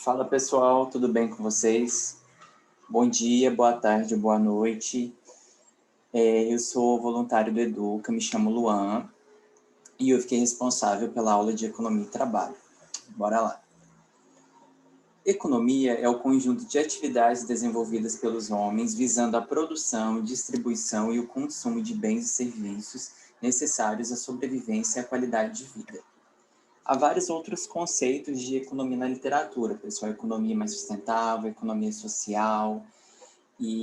Fala pessoal, tudo bem com vocês? Bom dia, boa tarde, boa noite. Eu sou voluntário do Educa, me chamo Luan e eu fiquei responsável pela aula de Economia e Trabalho. Bora lá. Economia é o conjunto de atividades desenvolvidas pelos homens visando a produção, distribuição e o consumo de bens e serviços necessários à sobrevivência e à qualidade de vida. Há vários outros conceitos de economia na literatura, pessoal, economia mais sustentável, economia social,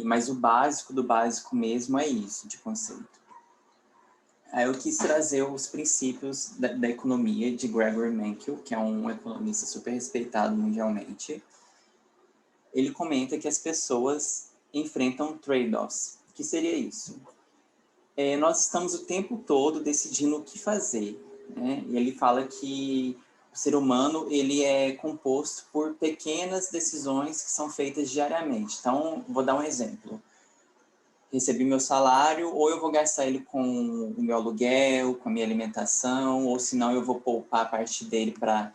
mas o básico do básico mesmo é isso, de conceito. Aí eu quis trazer os princípios da economia de Gregory Mankiw, que é um economista super respeitado mundialmente. Ele comenta que as pessoas enfrentam trade-offs. O que seria isso? Nós estamos o tempo todo decidindo o que fazer, né? E ele fala que o ser humano ele é composto por pequenas decisões que são feitas diariamente. Então, vou dar um exemplo. Recebi meu salário, ou eu vou gastar ele com o meu aluguel, com a minha alimentação, ou senão eu vou poupar parte dele para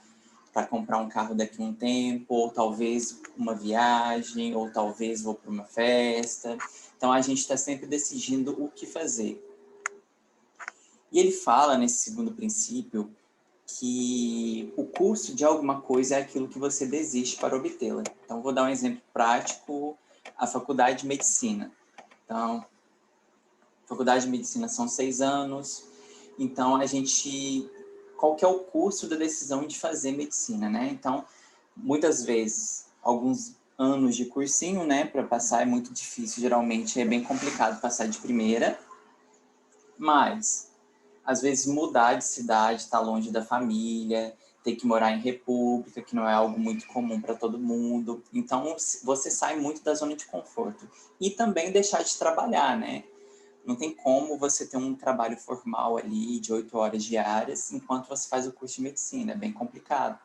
comprar um carro daqui a um tempo, ou talvez uma viagem, ou talvez vou para uma festa. Então, a gente está sempre decidindo o que fazer. E ele fala, nesse segundo princípio, que o custo de alguma coisa é aquilo que você desiste para obtê-la. Então, vou dar um exemplo prático, a faculdade de medicina. Então, a faculdade de medicina são 6 anos, então qual que é o custo da decisão de fazer medicina, né? Então, muitas vezes, alguns anos de cursinho, né, para passar é muito difícil, geralmente é bem complicado passar de primeira, mas às vezes mudar de cidade, estar longe da família, ter que morar em república, que não é algo muito comum para todo mundo. Então, você sai muito da zona de conforto. E também deixar de trabalhar, né? Não tem como você ter um trabalho formal ali de 8 horas diárias enquanto você faz o curso de medicina. É bem complicado.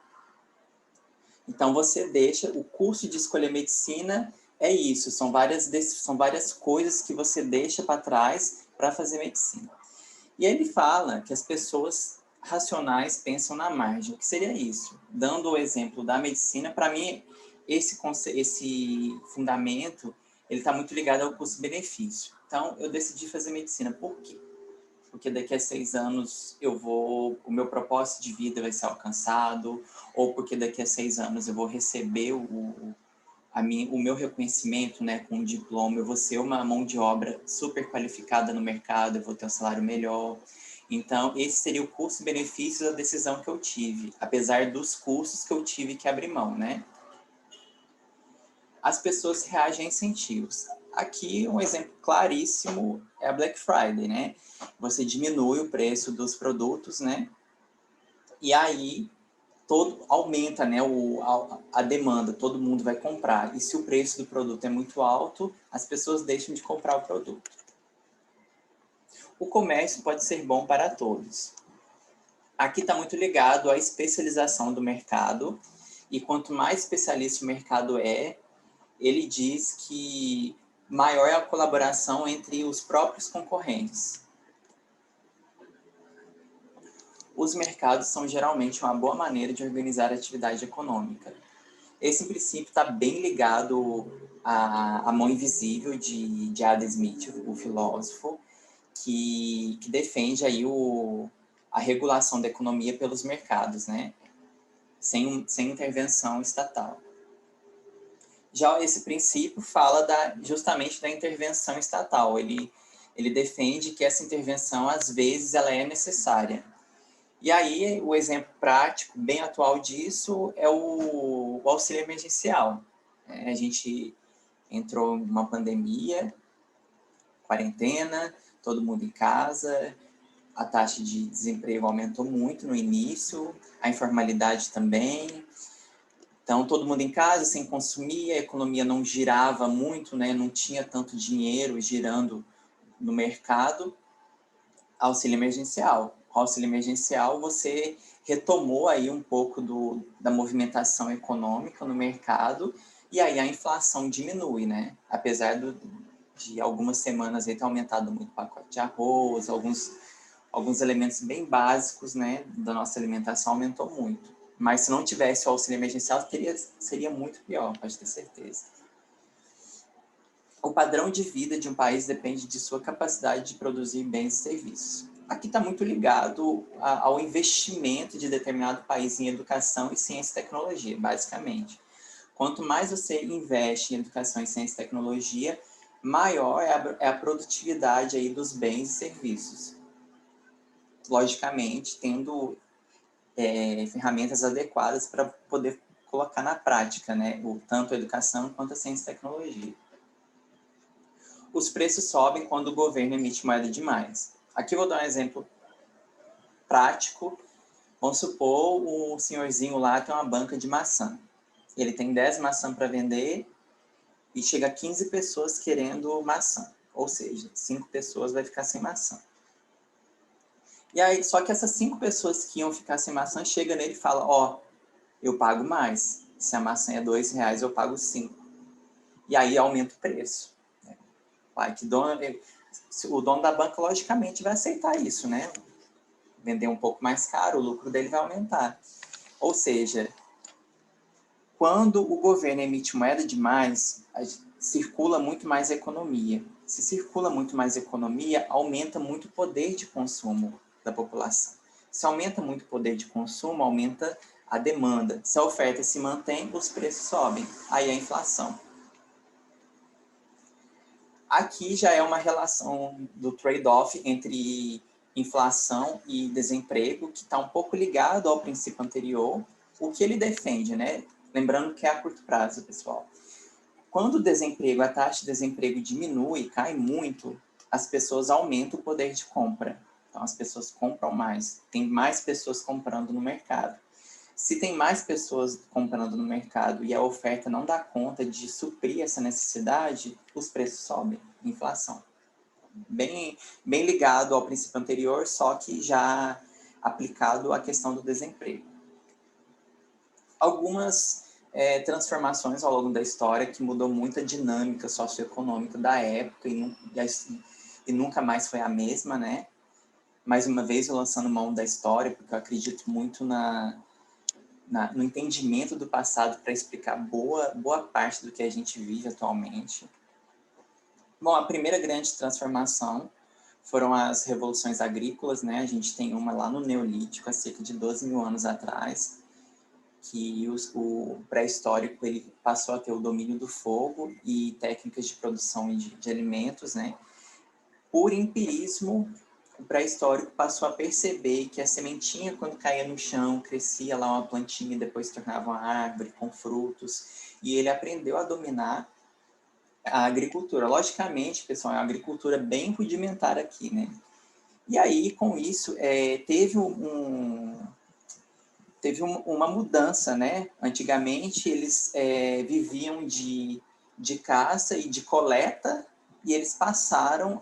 Então, você deixa o curso de escolher medicina, é isso. São várias coisas que você deixa para trás para fazer medicina. E ele fala que as pessoas racionais pensam na margem. O que seria isso? Dando o exemplo da medicina, para mim, esse fundamento ele está muito ligado ao custo-benefício. Então, eu decidi fazer medicina. Por quê? Porque daqui a 6 anos o meu propósito de vida vai ser alcançado, ou porque daqui a 6 anos eu vou receber o meu reconhecimento, né, com um diploma, eu vou ser uma mão de obra super qualificada no mercado, eu vou ter um salário melhor. Então, esse seria o custo-benefício da decisão que eu tive, apesar dos custos que eu tive que abrir mão, né? As pessoas reagem a incentivos. Aqui, um exemplo claríssimo é a Black Friday, né? Você diminui o preço dos produtos, né? E aí, aumenta, né, a demanda, todo mundo vai comprar. E se o preço do produto é muito alto, as pessoas deixam de comprar o produto. O comércio pode ser bom para todos. Aqui está muito ligado à especialização do mercado, e quanto mais especialista o mercado ele diz que maior é a colaboração entre os próprios concorrentes. Os mercados são geralmente uma boa maneira de organizar a atividade econômica. Esse princípio está bem ligado à mão invisível de Adam Smith, o filósofo, que defende aí a regulação da economia pelos mercados, né? Sem intervenção estatal. Já esse princípio fala justamente da intervenção estatal. Ele defende que essa intervenção, às vezes, ela é necessária. E aí, o exemplo prático, bem atual disso, é o auxílio emergencial. A gente entrou numa pandemia, quarentena, todo mundo em casa, a taxa de desemprego aumentou muito no início, a informalidade também. Então, todo mundo em casa, sem consumir, a economia não girava muito, né? Não tinha tanto dinheiro girando no mercado. Auxílio emergencial. Com auxílio emergencial, você retomou aí um pouco da movimentação econômica no mercado e aí a inflação diminui, né? Apesar de algumas semanas aí ter aumentado muito o pacote de arroz, alguns elementos bem básicos, né, da nossa alimentação aumentou muito. Mas se não tivesse o auxílio emergencial, seria muito pior, pode ter certeza. O padrão de vida de um país depende de sua capacidade de produzir bens e serviços. Aqui está muito ligado ao investimento de determinado país em educação e ciência e tecnologia, basicamente. Quanto mais você investe em educação e ciência e tecnologia, maior é a produtividade aí dos bens e serviços. Logicamente, tendo ferramentas adequadas para poder colocar na prática, né, tanto a educação quanto a ciência e tecnologia. Os preços sobem quando o governo emite moeda demais. Aqui eu vou dar um exemplo prático. Vamos supor, o senhorzinho lá tem uma banca de maçã. Ele tem 10 maçãs para vender e chega a 15 pessoas querendo maçã. Ou seja, 5 pessoas vai ficar sem maçã. E aí, só que essas 5 pessoas que iam ficar sem maçã, chega nele e fala, ó, eu pago mais. Se a maçã é R$2, eu pago 5. E aí aumenta o preço. O dono da banca, logicamente, vai aceitar isso, né? Vender um pouco mais caro, o lucro dele vai aumentar. Ou seja, quando o governo emite moeda demais, circula muito mais economia. Se circula muito mais economia, aumenta muito o poder de consumo da população. Se aumenta muito o poder de consumo, aumenta a demanda. Se a oferta se mantém, os preços sobem. Aí a inflação. Aqui já é uma relação do trade-off entre inflação e desemprego, que está um pouco ligado ao princípio anterior. O que ele defende, né? Lembrando que é a curto prazo, pessoal. Quando o desemprego, a taxa de desemprego diminui, cai muito, as pessoas aumentam o poder de compra. Então, as pessoas compram mais. Tem mais pessoas comprando no mercado. Se tem mais pessoas comprando no mercado e a oferta não dá conta de suprir essa necessidade, os preços sobem, inflação. Bem ligado ao princípio anterior, só que já aplicado à questão do desemprego. Algumas transformações ao longo da história que mudou muito a dinâmica socioeconômica da época e nunca mais foi a mesma, né? Mais uma vez, eu lançando mão da história, porque eu acredito muito no entendimento do passado para explicar boa parte do que a gente vive atualmente. Bom, a primeira grande transformação foram as revoluções agrícolas, né? A gente tem uma lá no Neolítico, há cerca de 12 mil anos atrás, que o pré-histórico ele passou a ter o domínio do fogo e técnicas de produção de alimentos, né? Por empirismo, o pré-histórico passou a perceber que a sementinha, quando caía no chão, crescia lá uma plantinha e depois se tornava uma árvore com frutos. E ele aprendeu a dominar a agricultura. Logicamente, pessoal, é uma agricultura bem rudimentar aqui, né? E aí, com isso, teve uma mudança, né? Antigamente, eles viviam de caça e de coleta, e eles passaram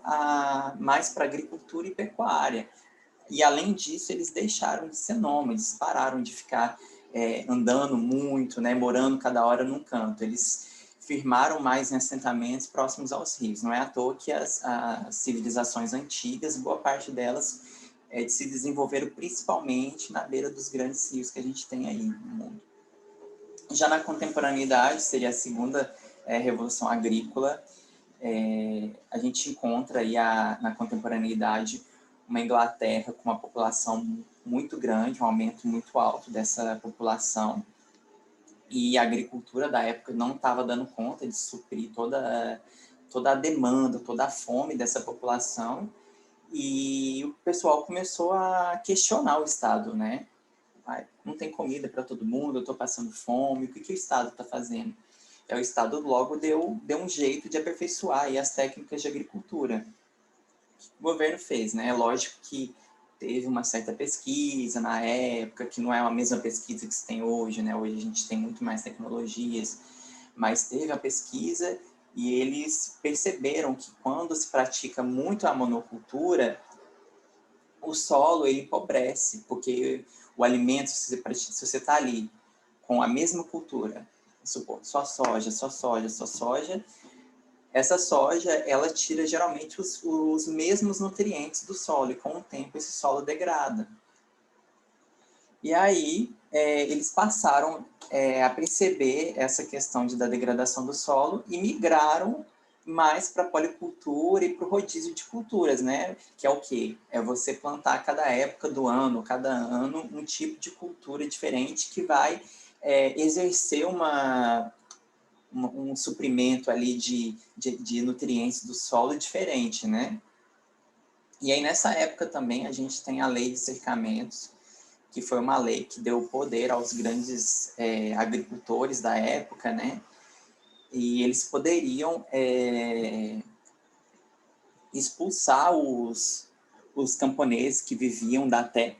mais para agricultura e pecuária. E, além disso, eles deixaram de ser nômades, pararam de ficar andando muito, né? Morando cada hora num canto. Eles firmaram mais em assentamentos próximos aos rios. Não é à toa que as civilizações antigas, boa parte delas se desenvolveram principalmente na beira dos grandes rios que a gente tem aí no mundo. Já na contemporaneidade, seria a segunda revolução agrícola, a gente encontra aí na contemporaneidade uma Inglaterra com uma população muito grande, um aumento muito alto dessa população, e a agricultura da época não estava dando conta de suprir toda a demanda, toda a fome dessa população, e o pessoal começou a questionar o Estado, né? Não tem comida para todo mundo, eu estou passando fome, o que o Estado está fazendo? O Estado logo deu um jeito de aperfeiçoar aí as técnicas de agricultura. O governo fez, né? Lógico que teve uma certa pesquisa na época, que não é a mesma pesquisa que se tem hoje, né? Hoje a gente tem muito mais tecnologias, mas teve a pesquisa e eles perceberam que quando se pratica muito a monocultura, o solo ele empobrece, porque o alimento, se você está ali com a mesma cultura, supor, só soja, essa soja, ela tira geralmente os mesmos nutrientes do solo, e com o tempo esse solo degrada. E aí, eles passaram a perceber essa questão da degradação do solo e migraram mais para a policultura e para o rodízio de culturas, né? Que é o quê? É você plantar a cada época do ano, cada ano, um tipo de cultura diferente que vai exercer um suprimento ali de nutrientes do solo diferente, né? E aí, nessa época também, a gente tem a lei de cercamentos, que foi uma lei que deu poder aos grandes agricultores da época, né? E eles poderiam expulsar os camponeses que viviam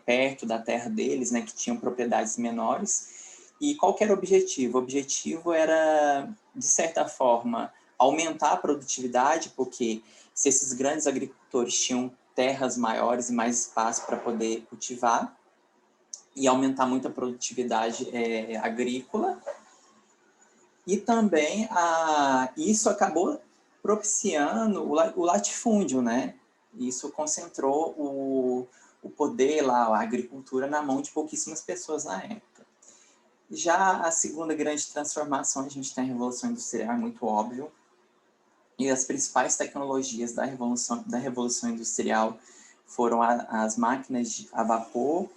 perto da terra deles, né? Que tinham propriedades menores. E qual que era o objetivo? O objetivo era, de certa forma, aumentar a produtividade, porque se esses grandes agricultores tinham terras maiores e mais espaço para poder cultivar, e aumentar muito a produtividade agrícola. E também isso acabou propiciando o latifúndio, né? Isso concentrou o poder lá, a agricultura, na mão de pouquíssimas pessoas na época. Já a segunda grande transformação, a gente tem a Revolução Industrial, é muito óbvio, e as principais tecnologias da Revolução Industrial foram as máquinas a vapor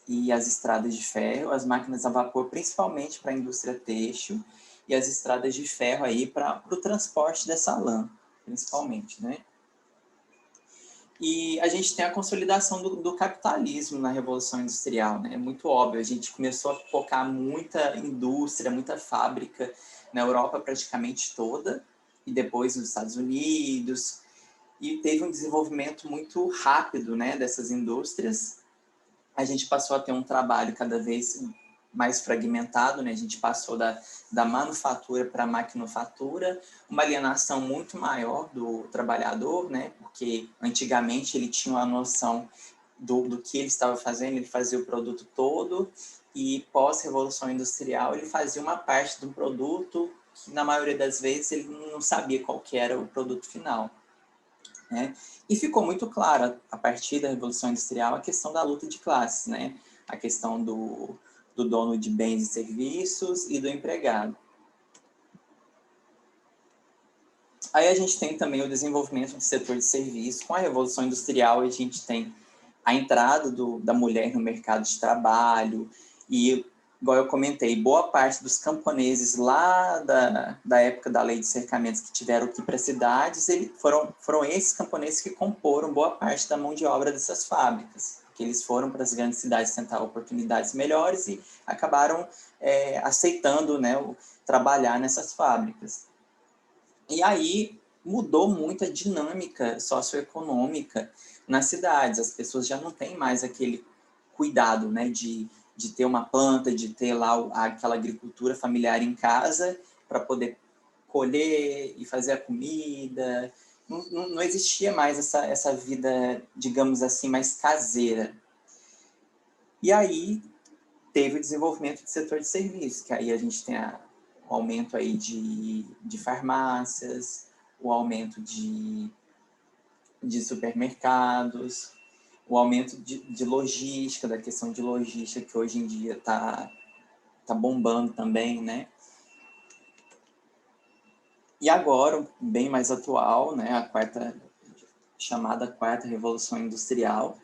e as estradas de ferro, as máquinas a vapor principalmente para a indústria têxtil e as estradas de ferro aí para o transporte dessa lã, principalmente, né? E a gente tem a consolidação do capitalismo na Revolução Industrial, né? É muito óbvio, a gente começou a focar muita indústria, muita fábrica na Europa praticamente toda, e depois nos Estados Unidos, e teve um desenvolvimento muito rápido, né, dessas indústrias. A gente passou a ter um trabalho cada vez mais fragmentado, né? A gente passou da manufatura para a maquinofatura, uma alienação muito maior do trabalhador, né? Porque antigamente ele tinha uma noção do que ele estava fazendo, ele fazia o produto todo, e pós-revolução industrial ele fazia uma parte do produto que na maioria das vezes ele não sabia qual que era o produto final, né? E ficou muito claro, a partir da Revolução Industrial, a questão da luta de classes, né? A questão do dono de bens e serviços e do empregado. Aí a gente tem também o desenvolvimento do setor de serviços. Com a Revolução Industrial, a gente tem a entrada da mulher no mercado de trabalho e, igual eu comentei, boa parte dos camponeses lá da época da lei de cercamentos que tiveram que ir para cidades, foram esses camponeses que comporam boa parte da mão de obra dessas fábricas, que eles foram para as grandes cidades tentar oportunidades melhores e acabaram aceitando, né, trabalhar nessas fábricas. E aí mudou muito a dinâmica socioeconômica nas cidades. As pessoas já não têm mais aquele cuidado, né, de ter uma planta, de ter lá aquela agricultura familiar em casa para poder colher e fazer a comida. Não existia mais essa vida, digamos assim, mais caseira. E aí teve o desenvolvimento do setor de serviços, que aí a gente tem o aumento aí de farmácias, o aumento de supermercados, o aumento de logística, da questão de logística, que hoje em dia tá bombando também, né? E agora, bem mais atual, né, chamada quarta revolução industrial,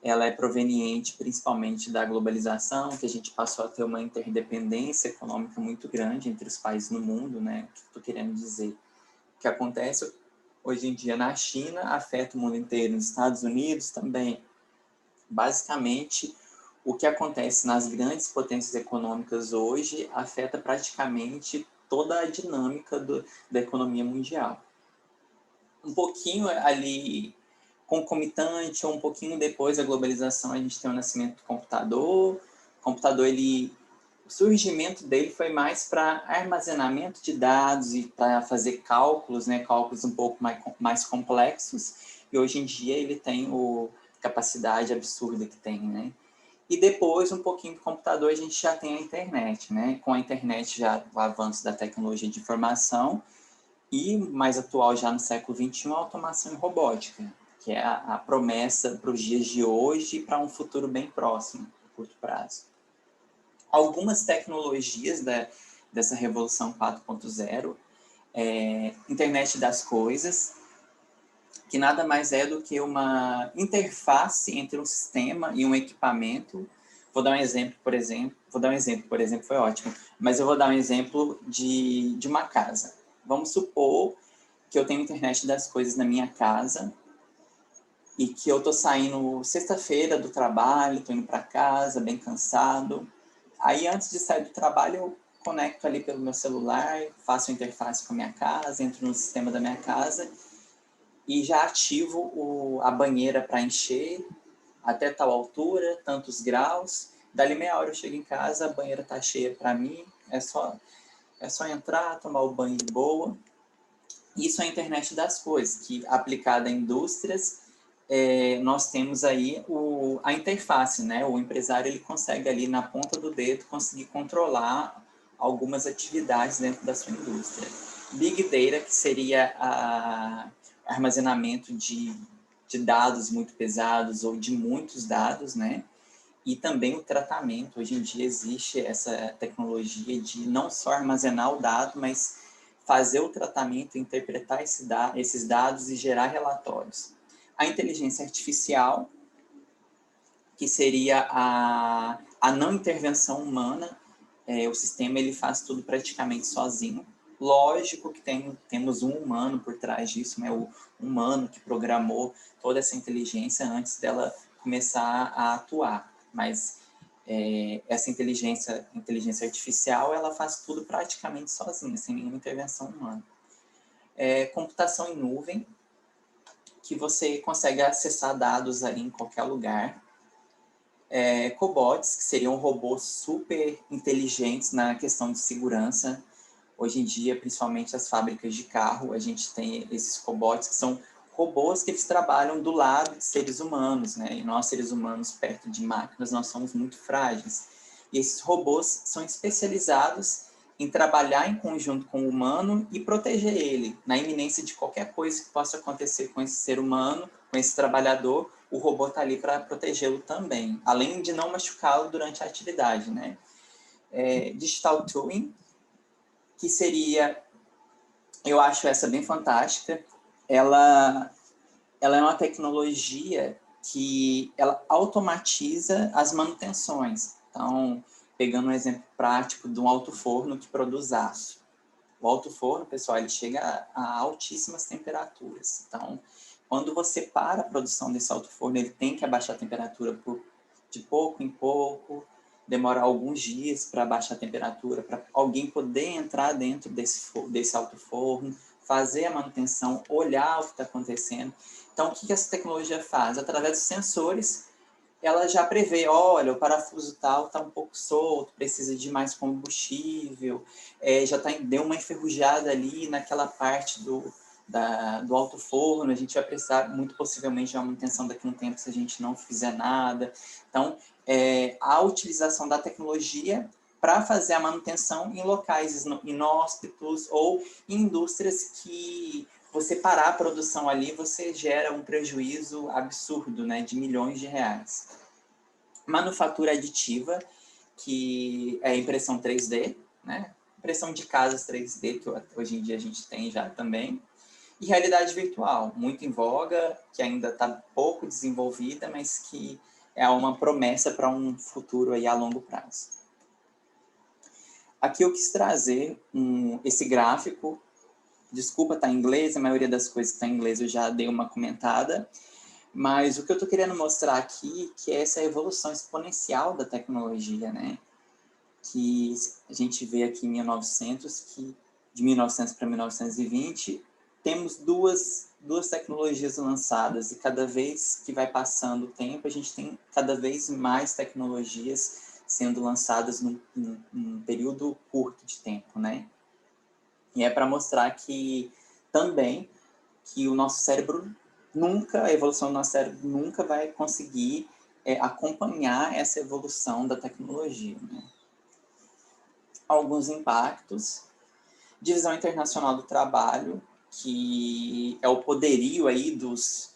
ela é proveniente principalmente da globalização, que a gente passou a ter uma interdependência econômica muito grande entre os países no mundo, né? O que estou querendo dizer? O que acontece hoje em dia na China afeta o mundo inteiro, nos Estados Unidos também. Basicamente, o que acontece nas grandes potências econômicas hoje afeta praticamente toda a dinâmica da economia mundial. Um pouquinho ali concomitante ou um pouquinho depois da globalização, a gente tem o nascimento do computador. O computador, o surgimento dele foi mais para armazenamento de dados e para fazer cálculos, né, cálculos um pouco mais complexos. E hoje em dia ele tem capacidade absurda que tem, né? E depois, um pouquinho do computador, a gente já tem a internet, né? Com a internet já o avanço da tecnologia de informação e, mais atual, já no século XXI, a automação e robótica, que é a promessa para os dias de hoje e para um futuro bem próximo, curto prazo. Algumas tecnologias dessa Revolução 4.0, internet das coisas, que nada mais é do que uma interface entre um sistema e um equipamento. Vou dar um exemplo, por exemplo, foi ótimo, mas eu vou dar um exemplo de uma casa. Vamos supor que eu tenho internet das coisas na minha casa e que eu tô saindo sexta-feira do trabalho, tô indo para casa, bem cansado. Aí, antes de sair do trabalho, eu conecto ali pelo meu celular, faço a interface com a minha casa, entro no sistema da minha casa e já ativo a banheira para encher até tal altura, tantos graus. Dali meia hora eu chego em casa, a banheira está cheia para mim, é só entrar, tomar o banho de boa. Isso é a internet das coisas, que aplicada a indústrias, nós temos aí a interface, né? O empresário ele consegue ali na ponta do dedo conseguir controlar algumas atividades dentro da sua indústria. Big Data, que seria armazenamento de dados muito pesados ou de muitos dados, né? E também o tratamento. Hoje em dia existe essa tecnologia de não só armazenar o dado, mas fazer o tratamento, interpretar esses dados e gerar relatórios. A inteligência artificial, que seria a não intervenção humana, o sistema ele faz tudo praticamente sozinho. Lógico que temos um humano por trás disso, né? O humano que programou toda essa inteligência antes dela começar a atuar. Mas essa inteligência artificial, ela faz tudo praticamente sozinha, sem nenhuma intervenção humana. Computação em nuvem, que você consegue acessar dados ali em qualquer lugar. Cobots, que seriam robôs super inteligentes na questão de segurança. Hoje em dia, principalmente as fábricas de carro, a gente tem esses cobots que são robôs que eles trabalham do lado de seres humanos, né? E nós, seres humanos, perto de máquinas, nós somos muito frágeis. E esses robôs são especializados em trabalhar em conjunto com o humano e proteger ele. Na iminência de qualquer coisa que possa acontecer com esse ser humano, com esse trabalhador, o robô está ali para protegê-lo também, além de não machucá-lo durante a atividade, né? Digital Twin, que seria, eu acho essa bem fantástica, ela é uma tecnologia que ela automatiza as manutenções. Então, pegando um exemplo prático de um alto-forno que produz aço. O alto-forno, pessoal, ele chega a altíssimas temperaturas. Então, quando você para a produção desse alto-forno, ele tem que abaixar a temperatura de pouco em pouco, demora alguns dias para baixar a temperatura, para alguém poder entrar dentro desse alto-forno, fazer a manutenção, olhar o que está acontecendo. Então, o que essa tecnologia faz? Através dos sensores, ela já prevê, olha, o parafuso tal está um pouco solto, precisa de mais combustível, deu uma enferrujada ali naquela parte do alto forno, a gente vai precisar, muito possivelmente, de uma manutenção daqui a um tempo se a gente não fizer nada. Então, a utilização da tecnologia para fazer a manutenção em locais inóspitos ou em indústrias que você parar a produção ali, você gera um prejuízo absurdo, né, de milhões de reais. Manufatura aditiva, que é impressão 3D, né? Impressão de casas 3D, que hoje em dia a gente tem já também. E realidade virtual, muito em voga, que ainda está pouco desenvolvida, mas que é uma promessa para um futuro aí a longo prazo. Aqui eu quis trazer esse gráfico. Desculpa, está em inglês, a maioria das coisas que está em inglês eu já dei uma comentada, mas o que eu estou querendo mostrar aqui que é essa evolução exponencial da tecnologia, né? Que a gente vê aqui em 1900, que de 1900 para 1920, temos duas tecnologias lançadas, e cada vez que vai passando o tempo, a gente tem cada vez mais tecnologias sendo lançadas num período curto de tempo, né? E é para mostrar que também que o nosso cérebro a evolução do nosso cérebro nunca vai conseguir acompanhar essa evolução da tecnologia, né? Alguns impactos. Divisão Internacional do Trabalho, que é o poderio aí dos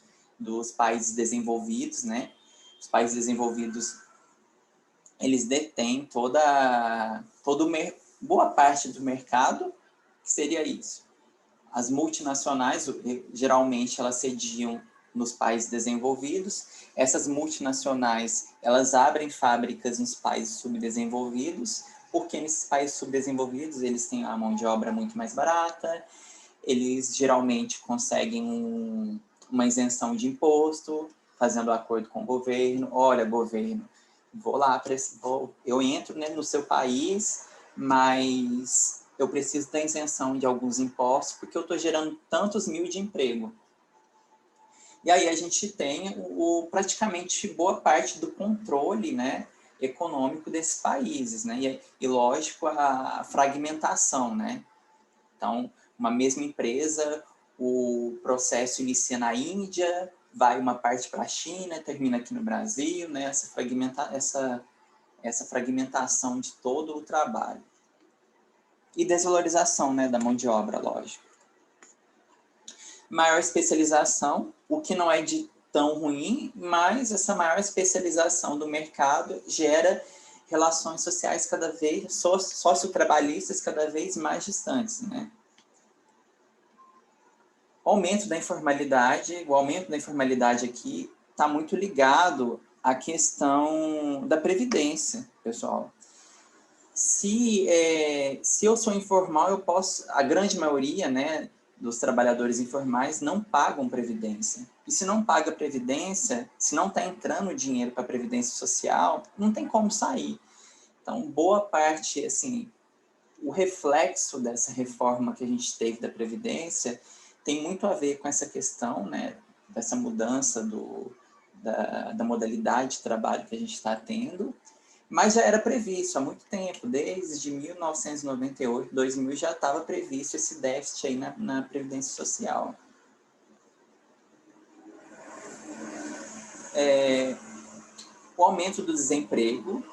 países desenvolvidos, né? Os países desenvolvidos eles detêm boa parte do mercado, que seria isso. As multinacionais, geralmente, elas sediam nos países desenvolvidos. Essas multinacionais, elas abrem fábricas nos países subdesenvolvidos, porque nesses países subdesenvolvidos eles têm a mão de obra muito mais barata, eles geralmente conseguem uma isenção de imposto, fazendo acordo com o governo. Olha, governo, eu entro, né, no seu país, mas eu preciso da isenção de alguns impostos porque eu estou gerando tantos mil de emprego. E aí a gente tem praticamente boa parte do controle, né, econômico desses países, né? E lógico, a fragmentação, né? Então, uma mesma empresa, o processo inicia na Índia, vai uma parte para a China, termina aqui no Brasil, né? Essa fragmentação de todo o trabalho. E desvalorização, né, da mão de obra, lógico. Maior especialização, o que não é de tão ruim, mas essa maior especialização do mercado gera relações sociais cada vez, sociotrabalhistas cada vez mais distantes, né? O aumento da informalidade aqui está muito ligado à questão da previdência, pessoal. Se eu sou informal, eu posso, a grande maioria, né, dos trabalhadores informais não pagam previdência. E se não paga previdência, se não está entrando dinheiro para a previdência social, não tem como sair. Então, boa parte, assim, o reflexo dessa reforma que a gente teve da previdência tem muito a ver com essa questão, né, dessa mudança da modalidade de trabalho que a gente está tendo, mas já era previsto há muito tempo, desde 1998, 2000, já estava previsto esse déficit aí na Previdência Social. O aumento do desemprego,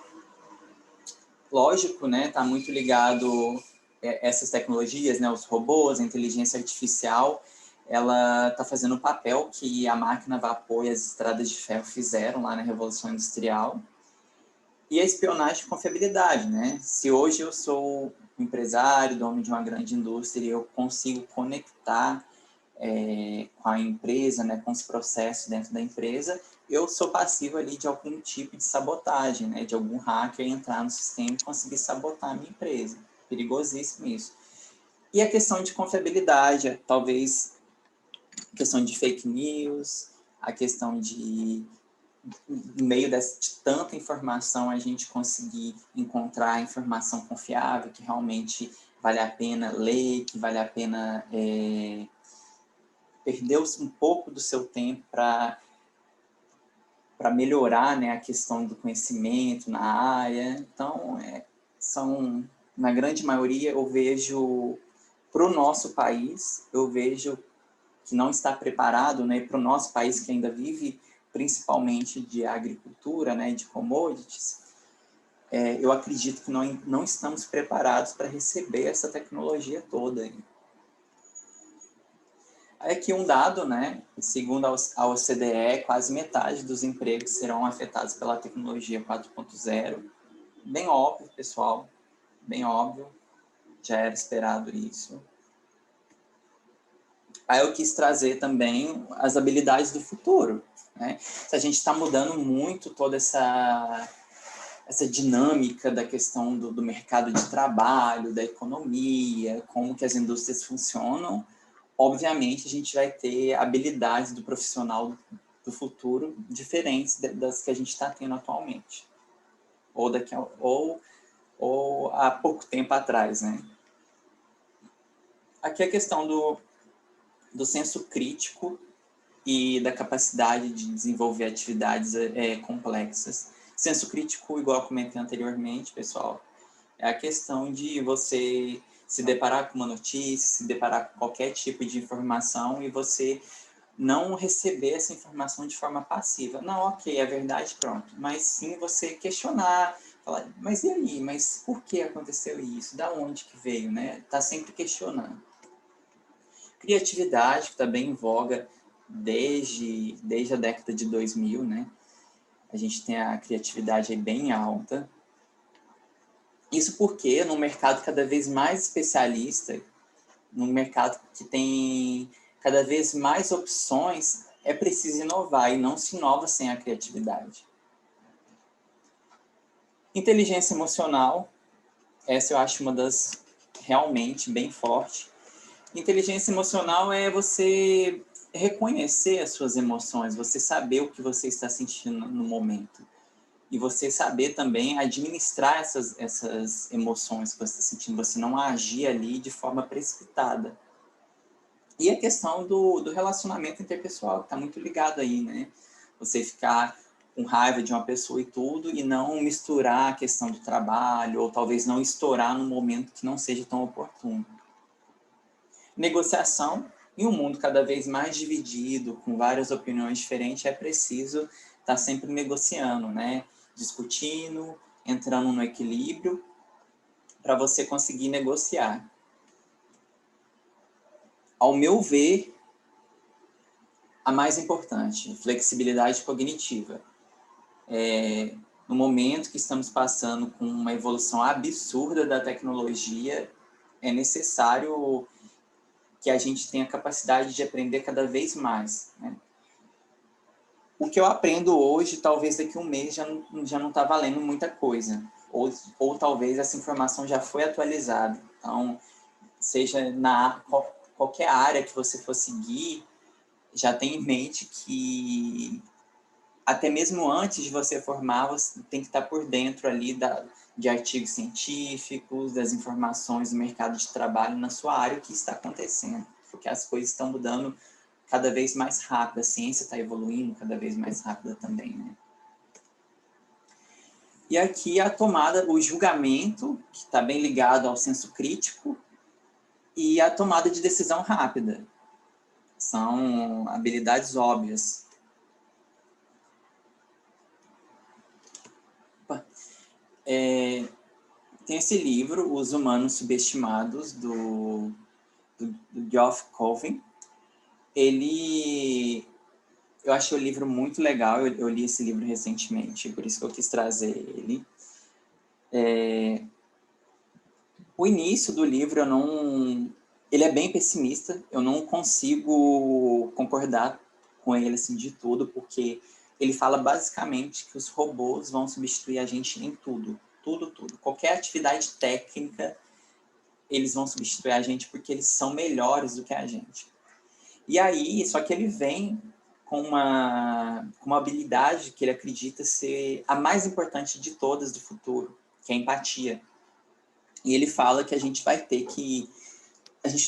lógico, né, está muito ligado essas tecnologias, né, os robôs, a inteligência artificial, ela está fazendo o papel que a máquina a vapor e as estradas de ferro fizeram lá na Revolução Industrial. E a espionagem com confiabilidade, né? Se hoje eu sou um empresário, dono de uma grande indústria, e eu consigo conectar com a empresa, né, com os processos dentro da empresa, eu sou passivo ali de algum tipo de sabotagem, né, de algum hacker entrar no sistema e conseguir sabotar a minha empresa. Perigosíssimo isso. E a questão de confiabilidade, talvez a questão de fake news, a questão de, no meio de tanta informação, a gente conseguir encontrar informação confiável, que realmente vale a pena ler, que vale a pena perder um pouco do seu tempo para melhorar, né, a questão do conhecimento na área. Então, na grande maioria, eu vejo, para o nosso país, eu vejo que não está preparado, né, para o nosso país que ainda vive principalmente de agricultura, né, de commodities, eu acredito que não estamos preparados para receber essa tecnologia toda. Aqui um dado, né, segundo a OCDE, quase metade dos empregos serão afetados pela tecnologia 4.0. Bem óbvio, pessoal, bem óbvio, já era esperado isso. Aí eu quis trazer também as habilidades do futuro, né? Se a gente está mudando muito toda essa dinâmica da questão do mercado de trabalho, da economia, como que as indústrias funcionam, obviamente a gente vai ter habilidades do profissional do futuro diferentes das que a gente está tendo atualmente, ou há pouco tempo atrás, né? Aqui a questão do senso crítico e da capacidade de desenvolver atividades complexas. Senso crítico, igual eu comentei anteriormente, pessoal, é a questão de você se deparar com uma notícia, se deparar com qualquer tipo de informação e você não receber essa informação de forma passiva. Não, ok, é verdade, pronto. Mas sim você questionar, falar, mas e aí? Mas por que aconteceu isso? Da onde que veio, né? Tá sempre questionando. Criatividade, que está bem em voga desde a década de 2000, né? A gente tem a criatividade aí bem alta. Isso porque no mercado cada vez mais especialista, num mercado que tem cada vez mais opções, é preciso inovar, e não se inova sem a criatividade. Inteligência emocional, essa eu acho uma das realmente bem forte. Inteligência emocional é você reconhecer as suas emoções, você saber o que você está sentindo no momento. E você saber também administrar essas emoções que você está sentindo, você não agir ali de forma precipitada. E a questão do relacionamento interpessoal, que está muito ligado aí, né? Você ficar com raiva de uma pessoa e tudo, e não misturar a questão do trabalho, ou talvez não estourar num momento que não seja tão oportuno. Negociação, em um mundo cada vez mais dividido, com várias opiniões diferentes, é preciso estar sempre negociando, né? Discutindo, entrando no equilíbrio, para você conseguir negociar. Ao meu ver, a mais importante, flexibilidade cognitiva. No momento que estamos passando com uma evolução absurda da tecnologia, é necessário que a gente tenha capacidade de aprender cada vez mais, né? O que eu aprendo hoje, talvez daqui a um mês já não está valendo muita coisa. Ou talvez essa informação já foi atualizada. Então, seja qualquer área que você for seguir, já tenha em mente que até mesmo antes de você formar, você tem que estar por dentro ali de artigos científicos, das informações do mercado de trabalho na sua área, o que está acontecendo. Porque as coisas estão mudando cada vez mais rápido, a ciência está evoluindo cada vez mais rápida também, né? E aqui a tomada, o julgamento, que está bem ligado ao senso crítico, e a tomada de decisão rápida. São habilidades óbvias. Tem esse livro, Os Humanos Subestimados, do Geoff Colvin. Eu achei o livro muito legal, eu li esse livro recentemente, por isso que eu quis trazer ele. O início do livro, ele é bem pessimista, eu não consigo concordar com ele assim, de tudo, porque ele fala basicamente que os robôs vão substituir a gente em tudo. Tudo. Qualquer atividade técnica, eles vão substituir a gente porque eles são melhores do que a gente. E aí, só que ele vem com uma habilidade que ele acredita ser a mais importante de todas do futuro, que é a empatia. E ele fala que a gente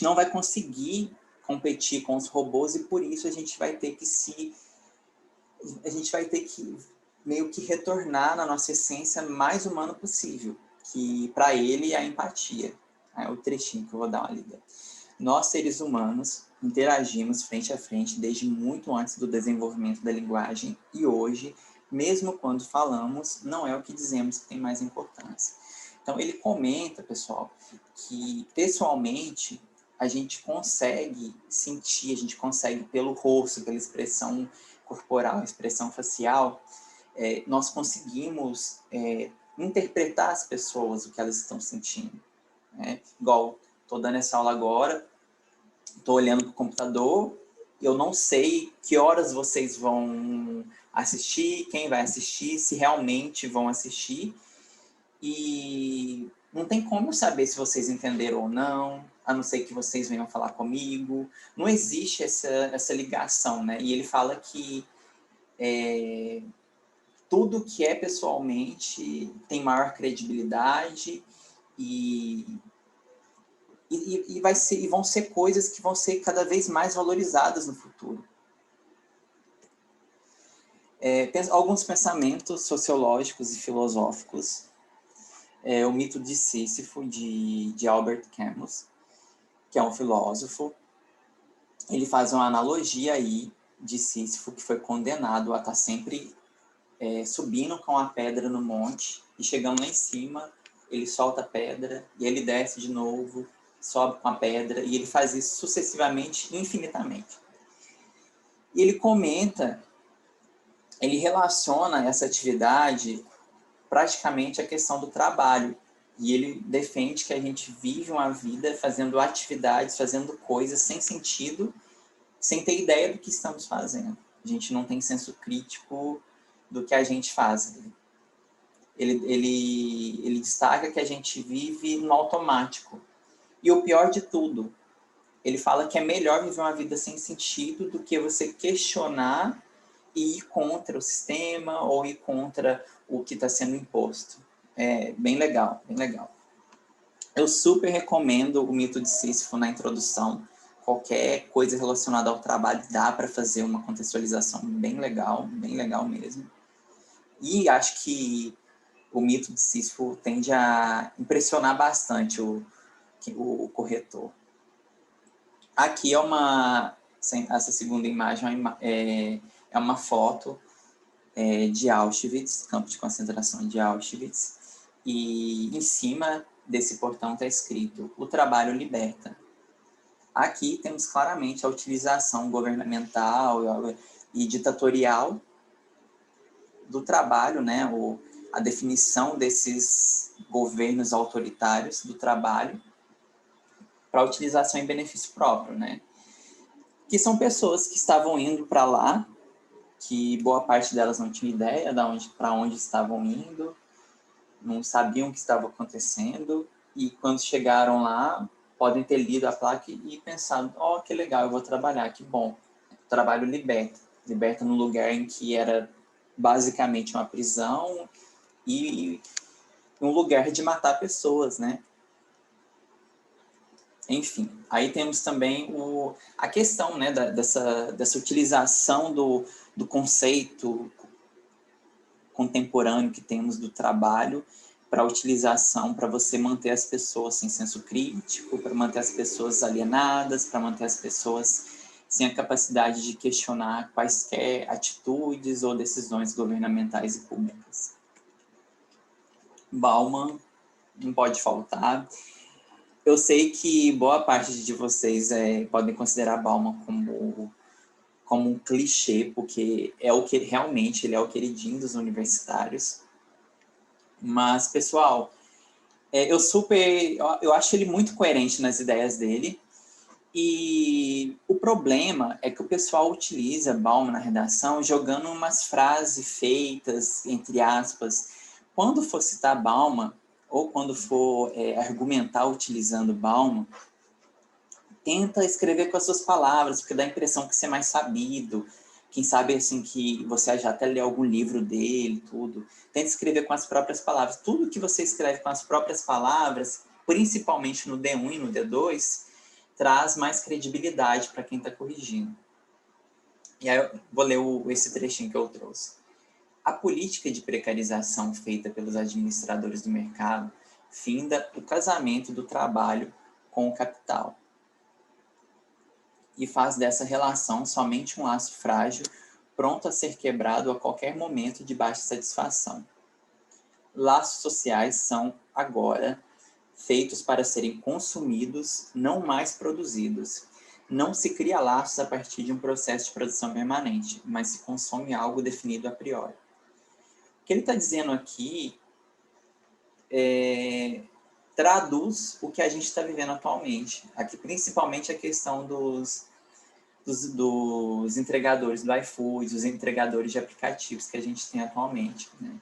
não vai conseguir competir com os robôs e por isso a gente vai ter que meio que retornar na nossa essência mais humana possível, que para ele é a empatia. É o trechinho que eu vou dar uma lida. Nós, seres humanos, interagimos frente a frente desde muito antes do desenvolvimento da linguagem e hoje, mesmo quando falamos, não é o que dizemos que tem mais importância. Então, ele comenta, pessoal, que pessoalmente a gente consegue sentir, a gente consegue pelo rosto, pela expressão corporal, expressão facial, nós conseguimos interpretar as pessoas, o que elas estão sentindo. Né? Igual, estou dando essa aula agora, estou olhando para o computador, eu não sei que horas vocês vão assistir, quem vai assistir, se realmente vão assistir, e não tem como eu saber se vocês entenderam ou não, a não ser que vocês venham falar comigo. Não existe essa ligação, né? E ele fala que tudo que é pessoalmente tem maior credibilidade e vão ser coisas que vão ser cada vez mais valorizadas no futuro. Alguns pensamentos sociológicos e filosóficos. O mito de Sísifo, de Albert Camus, que é um filósofo. Ele faz uma analogia aí de Sísifo, que foi condenado a estar sempre subindo com a pedra no monte, e chegando lá em cima, ele solta a pedra, e ele desce de novo, sobe com a pedra, e ele faz isso sucessivamente, infinitamente. E ele comenta ele relaciona essa atividade praticamente à questão do trabalho. E ele defende que a gente vive uma vida fazendo atividades, fazendo coisas sem sentido, sem ter ideia do que estamos fazendo. A gente não tem senso crítico do que a gente faz. Ele destaca que a gente vive no automático. E o pior de tudo, ele fala que é melhor viver uma vida sem sentido do que você questionar e ir contra o sistema ou ir contra o que está sendo imposto. É bem legal, bem legal. Eu super recomendo o mito de Sísifo na introdução. Qualquer coisa relacionada ao trabalho dá para fazer uma contextualização bem legal mesmo. E acho que o mito de Sísifo tende a impressionar bastante o corretor. Aqui essa segunda imagem é uma foto de Auschwitz, campo de concentração de Auschwitz, e em cima desse portão está escrito: o trabalho liberta. Aqui temos claramente a utilização governamental e ditatorial do trabalho, né? A definição desses governos autoritários do trabalho para utilização em benefício próprio, né? Que são pessoas que estavam indo para lá, que boa parte delas não tinha ideia para onde estavam indo, não sabiam o que estava acontecendo, e quando chegaram lá, podem ter lido a placa e pensado: oh, que legal, eu vou trabalhar, que bom. O trabalho liberta num lugar em que era basicamente uma prisão e um lugar de matar pessoas, né? Enfim, aí temos também a questão, né, dessa utilização do conceito contemporâneo que temos do trabalho para utilização, para você manter as pessoas sem senso crítico, para manter as pessoas alienadas, para manter as pessoas sem a capacidade de questionar quaisquer atitudes ou decisões governamentais e públicas. Bauman não pode faltar. Eu sei que boa parte de vocês podem considerar Bauman como um clichê, porque é o que realmente ele é o queridinho dos universitários. Mas, pessoal, eu acho ele muito coerente nas ideias dele. E o problema é que o pessoal utiliza Bauman na redação jogando umas frases feitas, entre aspas. Quando for citar Bauman, ou quando for argumentar utilizando Bauman, tenta escrever com as suas palavras, porque dá a impressão que você é mais sabido. Quem sabe, assim, que você já até leu algum livro dele, tudo. Tenta escrever com as próprias palavras. Tudo que você escreve com as próprias palavras, principalmente no D1 e no D2, traz mais credibilidade para quem está corrigindo. E aí eu vou ler esse trechinho que eu trouxe. A política de precarização feita pelos administradores do mercado finda o casamento do trabalho com o capital e faz dessa relação somente um laço frágil, pronto a ser quebrado a qualquer momento de baixa satisfação. Laços sociais são, agora, feitos para serem consumidos, não mais produzidos. Não se cria laços a partir de um processo de produção permanente, mas se consome algo definido a priori. O que ele está dizendo aqui traduz o que a gente está vivendo atualmente. Aqui, principalmente a questão dos entregadores do iFood, os entregadores de aplicativos que a gente tem atualmente, né?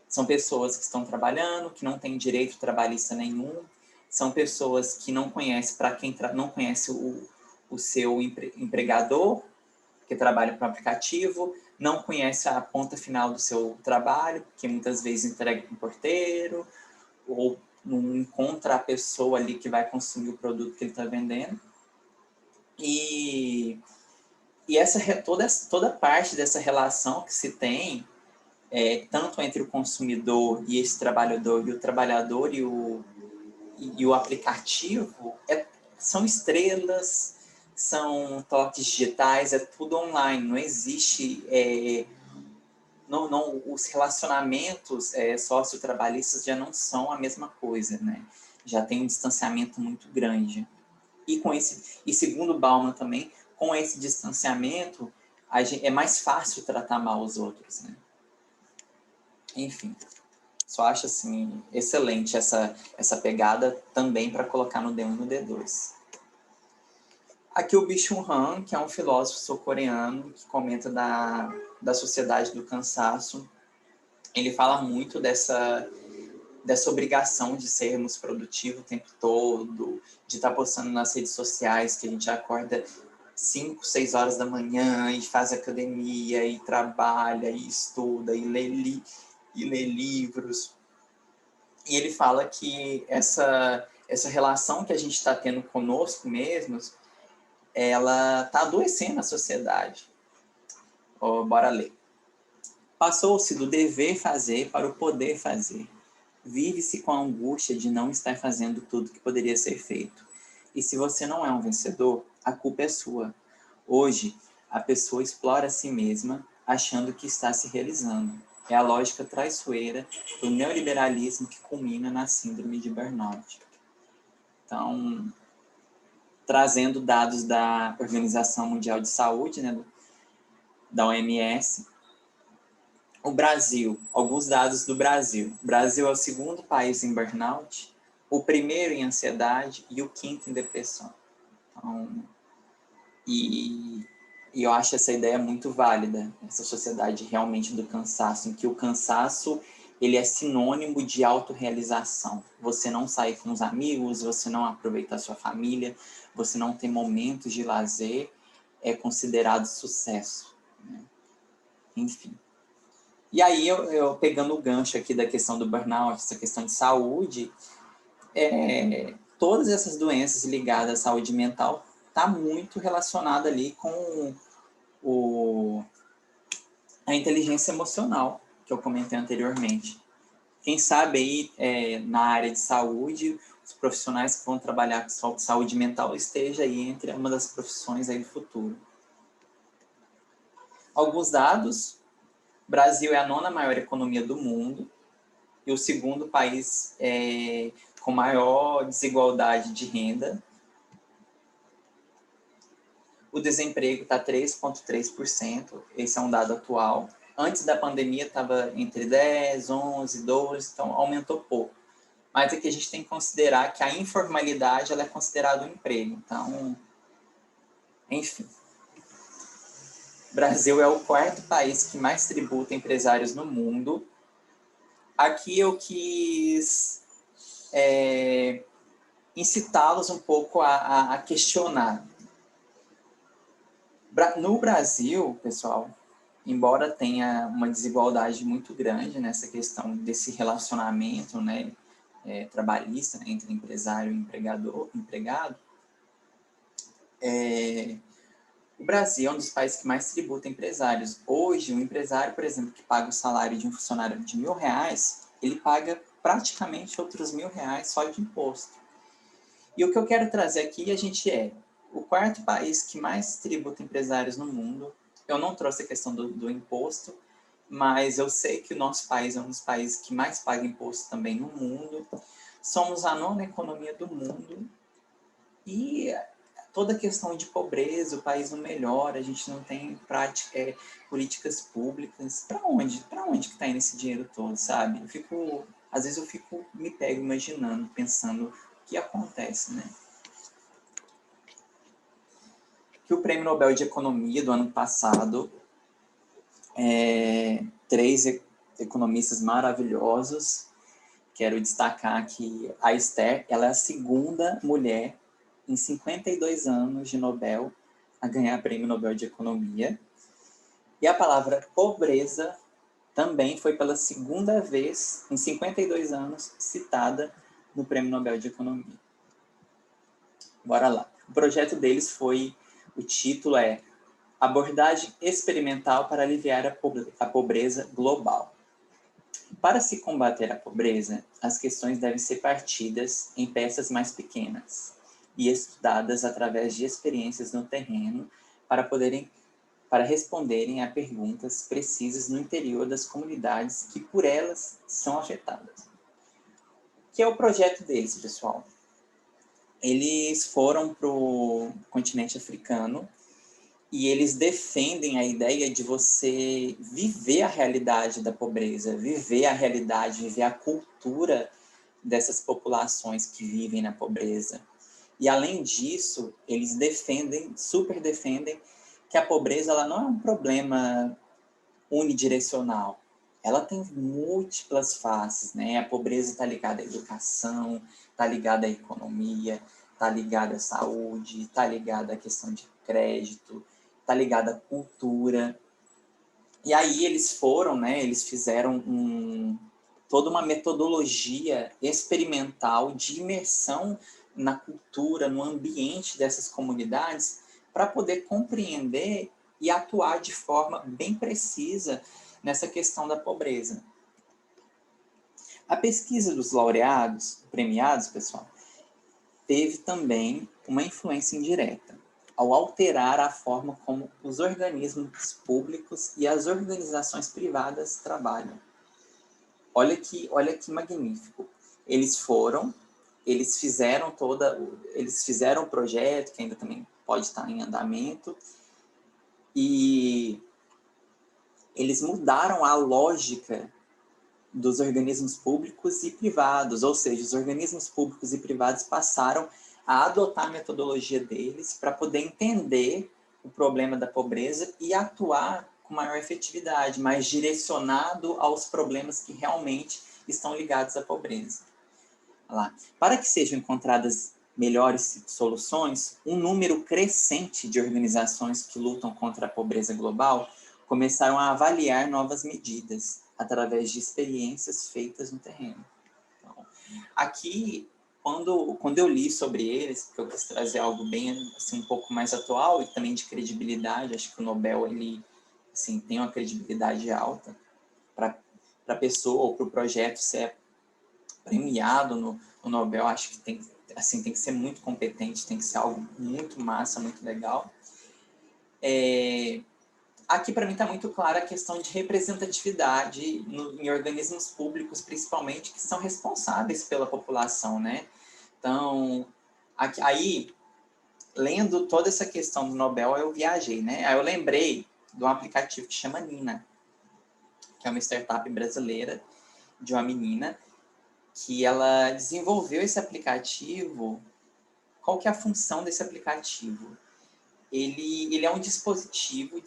São pessoas que estão trabalhando, que não têm direito trabalhista nenhum, são pessoas que não conhecem, para quem não conhece o seu empregador, que trabalha para o aplicativo, não conhece a ponta final do seu trabalho, que muitas vezes entrega para um porteiro, ou não encontra a pessoa ali que vai consumir o produto que ele está vendendo. E toda parte dessa relação que se tem, tanto entre o consumidor e esse trabalhador, e o trabalhador e o aplicativo, são estrelas, são toques digitais, é tudo online, não existe... os relacionamentos sociotrabalhistas já não são a mesma coisa, né? Já tem um distanciamento muito grande. E segundo Bauman também, com esse distanciamento, é mais fácil tratar mal os outros, né? Enfim, só acho assim excelente essa pegada também para colocar no D1 e no D2. Aqui o Byung-Chul Han, que é um filósofo sul-coreano que comenta da sociedade do cansaço. Ele fala muito dessa obrigação de sermos produtivos o tempo todo, de estar postando nas redes sociais que a gente acorda 5, 6 horas da manhã e faz academia, e trabalha, e estuda, e lê livros. E ele fala que essa relação que a gente está tendo conosco mesmos, ela está adoecendo a sociedade. Bora ler. Passou-se do dever fazer para o poder fazer. Vive-se com a angústia de não estar fazendo tudo que poderia ser feito. E se você não é um vencedor, a culpa é sua. Hoje, a pessoa explora a si mesma, achando que está se realizando. É a lógica traiçoeira do neoliberalismo que culmina na síndrome de burnout. Então, trazendo dados da Organização Mundial de Saúde, né, da OMS, o Brasil, alguns dados do Brasil. O Brasil é o segundo país em burnout, o primeiro em ansiedade e o quinto em depressão. Então, e eu acho essa ideia muito válida, essa sociedade realmente do cansaço, em que o cansaço ele é sinônimo de autorrealização. Você não sair com os amigos, você não aproveitar a sua família, você não ter momentos de lazer, é considerado sucesso, né? Enfim. E aí, eu pegando o gancho aqui da questão do burnout, essa questão de saúde, todas essas doenças ligadas à saúde mental tá muito relacionada ali com a inteligência emocional, que eu comentei anteriormente. Quem sabe aí, na área de saúde, os profissionais que vão trabalhar com saúde mental esteja aí entre uma das profissões aí do futuro. Alguns dados: Brasil é a 9ª maior economia do mundo e o segundo país com maior desigualdade de renda. O desemprego está 3,3%, esse é um dado atual. Antes da pandemia estava entre 10, 11, 12, então aumentou pouco. Mas aqui a gente tem que considerar que a informalidade ela é considerada um emprego. Então, enfim. O Brasil é o 4º país que mais tributa empresários no mundo. Aqui eu quis incitá-los um pouco a questionar. No Brasil, pessoal, embora tenha uma desigualdade muito grande nessa questão desse relacionamento, né, trabalhista, né, entre empresário e empregado, o Brasil é um dos países que mais tributa empresários. Hoje, um empresário, por exemplo, que paga o salário de um funcionário de R$1.000, ele paga praticamente outros R$1.000 só de imposto. E o que eu quero trazer aqui, a gente o 4º país que mais tributa empresários no mundo. Eu não trouxe a questão do imposto, mas eu sei que o nosso país é um dos países que mais paga imposto também no mundo. Somos a 9ª economia do mundo e toda a questão de pobreza, o país não melhora, a gente não tem políticas públicas. Para onde? Para onde que está indo esse dinheiro todo, sabe? Às vezes eu me pego imaginando, pensando o que acontece, né? Que o Prêmio Nobel de Economia do ano passado, 3 economistas maravilhosos. Quero destacar que a Esther, ela é a segunda mulher em 52 anos de Nobel a ganhar Prêmio Nobel de Economia. E a palavra pobreza também foi pela segunda vez em 52 anos citada no Prêmio Nobel de Economia. Bora lá. O projeto deles o título é Abordagem Experimental para Aliviar a Pobreza Global. Para se combater a pobreza, as questões devem ser partidas em peças mais pequenas e estudadas através de experiências no terreno para responderem a perguntas precisas no interior das comunidades que por elas são afetadas. O que é o projeto deles, pessoal? Eles foram para o continente africano E eles defendem a ideia de você viver a realidade da pobreza, viver a realidade, viver a cultura dessas populações que vivem na pobreza. E, além disso, eles defendem, super defendem, que a pobreza ela não é um problema unidirecional. Ela tem múltiplas faces, né? A pobreza está ligada à educação, está ligada à economia, está ligada à saúde, está ligada à questão de crédito, está ligada à cultura. E aí eles foram, né? Eles fizeram toda uma metodologia experimental de imersão na cultura, no ambiente dessas comunidades, para poder compreender e atuar de forma bem precisa nessa questão da pobreza. A pesquisa dos laureados, premiados, pessoal, teve também uma influência indireta, ao alterar a forma como os organismos públicos e as organizações privadas trabalham. Olha que magnífico. Eles fizeram o projeto, que ainda também pode estar em andamento, e eles mudaram a lógica dos organismos públicos e privados, ou seja, os organismos públicos e privados passaram a adotar a metodologia deles para poder entender o problema da pobreza e atuar com maior efetividade, mais direcionado aos problemas que realmente estão ligados à pobreza. Lá. Para que sejam encontradas melhores soluções, um número crescente de organizações que lutam contra a pobreza global começaram a avaliar novas medidas através de experiências feitas no terreno. Então, aqui, quando eu li sobre eles, porque eu quis trazer algo bem assim, um pouco mais atual e também de credibilidade, acho que o Nobel ele, assim, tem uma credibilidade alta para a pessoa ou para o projeto ser premiado no Nobel, acho que tem que ser muito competente, tem que ser algo muito massa, muito legal. Aqui, para mim, está muito clara a questão de representatividade em organismos públicos, principalmente, que são responsáveis pela população, né? Então, aí, lendo toda essa questão do Nobel, eu viajei, né? Aí eu lembrei de um aplicativo que chama Nina, que é uma startup brasileira de uma menina que ela desenvolveu esse aplicativo. Qual que é a função desse aplicativo? Ele é um dispositivo,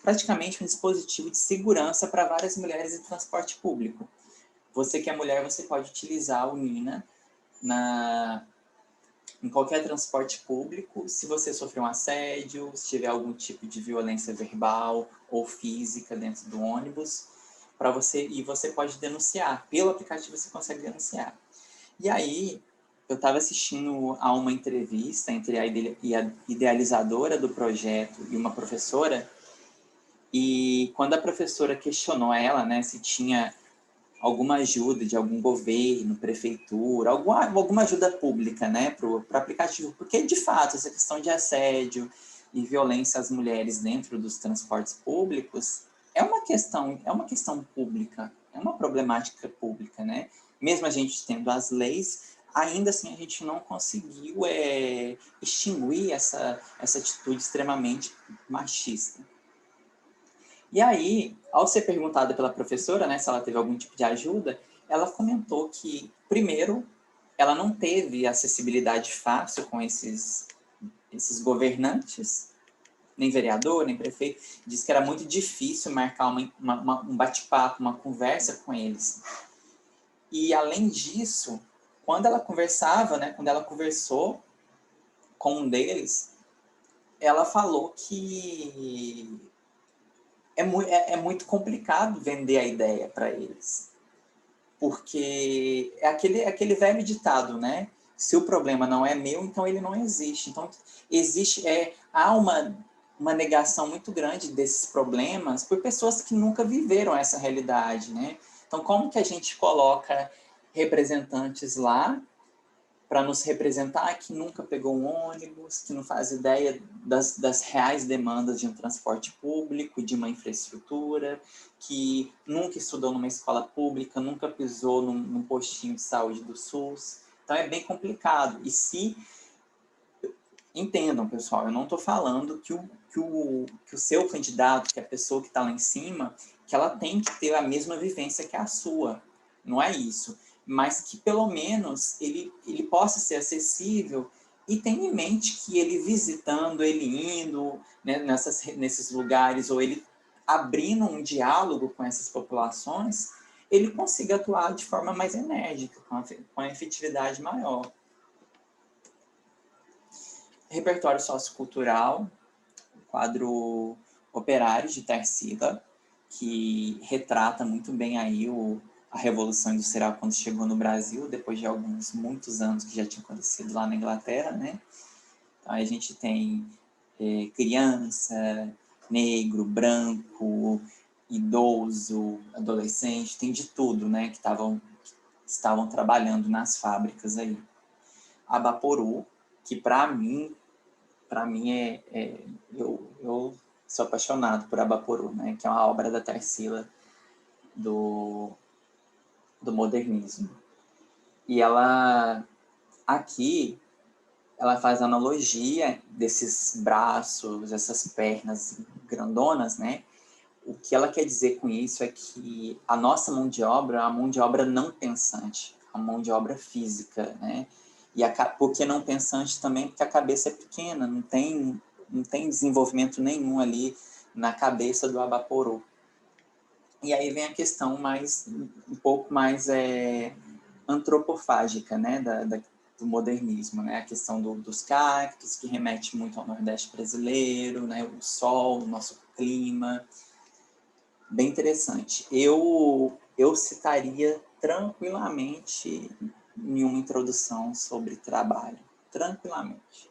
praticamente um dispositivo de segurança para várias mulheres em transporte público. Você que é mulher, você pode utilizar o Nina em qualquer transporte público, se você sofreu um assédio, se tiver algum tipo de violência verbal ou física dentro do ônibus, e você pode denunciar. Pelo aplicativo você consegue denunciar. E aí, eu estava assistindo a uma entrevista entre a idealizadora do projeto e uma professora, e quando a professora questionou ela, né, se tinha alguma ajuda de algum governo, prefeitura, alguma ajuda pública, né, para o aplicativo, porque, de fato, essa questão de assédio e violência às mulheres dentro dos transportes públicos é uma questão pública, é uma problemática pública, né? Mesmo a gente tendo as leis, ainda assim a gente não conseguiu extinguir essa atitude extremamente machista. E aí, ao ser perguntada pela professora, né, se ela teve algum tipo de ajuda, ela comentou que, primeiro, ela não teve acessibilidade fácil com esses governantes, nem vereador, nem prefeito. Diz que era muito difícil marcar um bate-papo, uma conversa com eles. E, além disso, quando ela conversou com um deles, ela falou que é muito complicado vender a ideia para eles. Porque é aquele velho ditado, né? Se o problema não é meu, então ele não existe. Então, há uma negação muito grande desses problemas por pessoas que nunca viveram essa realidade, né? Então, como que a gente coloca representantes lá para nos representar que nunca pegou um ônibus, que não faz ideia das reais demandas de um transporte público, de uma infraestrutura, que nunca estudou numa escola pública, nunca pisou num postinho de saúde do SUS. Então é bem complicado. E se Entendam, pessoal, eu não estou falando que o seu candidato, que a pessoa que está lá em cima, que ela tem que ter a mesma vivência que a sua. Não é isso. Mas que pelo menos ele possa ser acessível e tenha em mente que ele visitando, ele indo, né, nesses lugares, ou ele abrindo um diálogo com essas populações, ele consiga atuar de forma mais enérgica, com a efetividade maior. Repertório sociocultural, quadro Operários de Tarsila, que retrata muito bem aí a Revolução Industrial quando chegou no Brasil, depois de muitos anos que já tinha acontecido lá na Inglaterra, né? Então, a gente tem criança, negro, branco, idoso, adolescente, tem de tudo, né? Que estavam trabalhando nas fábricas aí. Abaporu, que para mim eu sou apaixonado por Abaporu, né? Que é uma obra da Tarsila do modernismo. E aqui ela faz analogia desses braços, essas pernas grandonas, né? O que ela quer dizer com isso é que a nossa mão de obra é uma mão de obra não pensante, a mão de obra física, né? E por que não pensante também? Porque a cabeça é pequena, não tem desenvolvimento nenhum ali na cabeça do Abaporu. E aí vem a questão um pouco mais antropofágica, né, do modernismo, né, a questão dos cactos, que remete muito ao Nordeste brasileiro, né, o sol, o nosso clima, bem interessante. Eu citaria tranquilamente em uma introdução sobre trabalho, tranquilamente.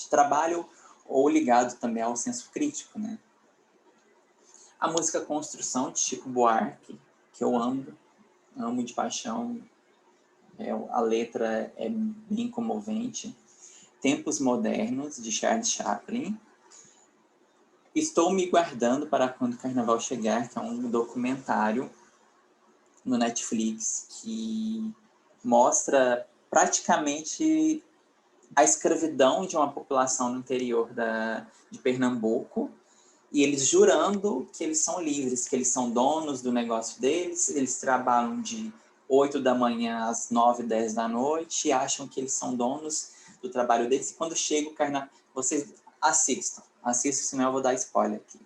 Trabalho ou ligado também ao senso crítico, né. A música Construção, de Chico Buarque, que eu amo de paixão, a letra é bem comovente. Tempos Modernos, de Charles Chaplin. Estou Me Guardando para Quando o Carnaval Chegar, que é um documentário no Netflix que mostra praticamente a escravidão de uma população no interior de Pernambuco, e eles jurando que eles são livres, que eles são donos do negócio deles, eles trabalham de 8 da manhã às 9, 10 da noite e acham que eles são donos do trabalho deles. E quando chega o carnaval, vocês assistam, senão eu vou dar spoiler aqui.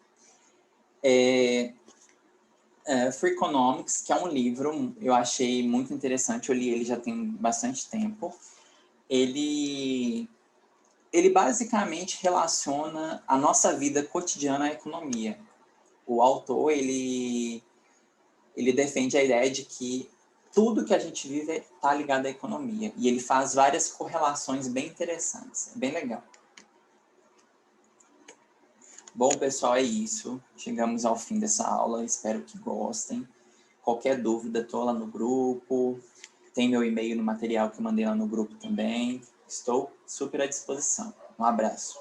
Free Economics, que é um livro, eu achei muito interessante, eu li ele já tem bastante tempo. Ele basicamente relaciona a nossa vida cotidiana à economia. O autor, ele defende a ideia de que tudo que a gente vive está ligado à economia. E ele faz várias correlações bem interessantes. É bem legal. Bom, pessoal, é isso. Chegamos ao fim dessa aula. Espero que gostem. Qualquer dúvida, estou lá no grupo. Tem meu e-mail no material que eu mandei lá no grupo também. Estou super à disposição. Um abraço.